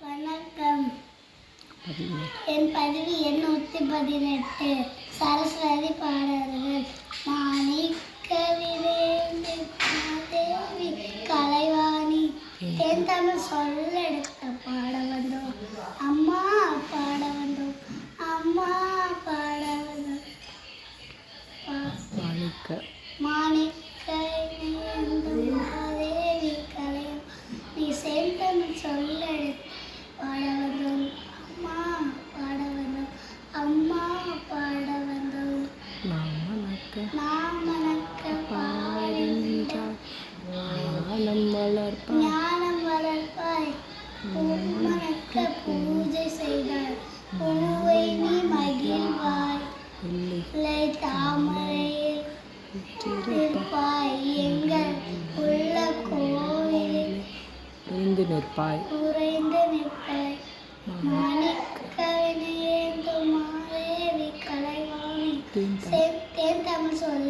வணக்கம். என் பதவி எண் 118. சரஸ்வதி பாடல்கள். மாணிக்கவிலேந்து மாதேவி கலைவாணி என் தமிழ் சொல்லெடுக்க பாட வந்தோம். அம்மா பாட வந்தோம். அம்மா பாட வந்தோம். மாணிக்கவிலேந்து மாதேவி கலைவாணி சென் தமிழ் சொல்லெடுக்க பாட வந்தோம். அம்மா பாட வந்தோம். அம்மா பாட வந்தோம். நாம் மணக்க பாடுகின்றாய் ஞானம் வளர்ப்பாய். பூமணக்க பூஜை செய்தாய். பூவை நீ மகிழ்வாய். இல்லை தாமரையில் இருப்பாய். எங்கள் உள்ள கோவிலில் உறைந்து நிற்பாய். மாணிக்கவிலேந்து மாதேவி கலைவாணி தேன் தமிழ் சொல்ல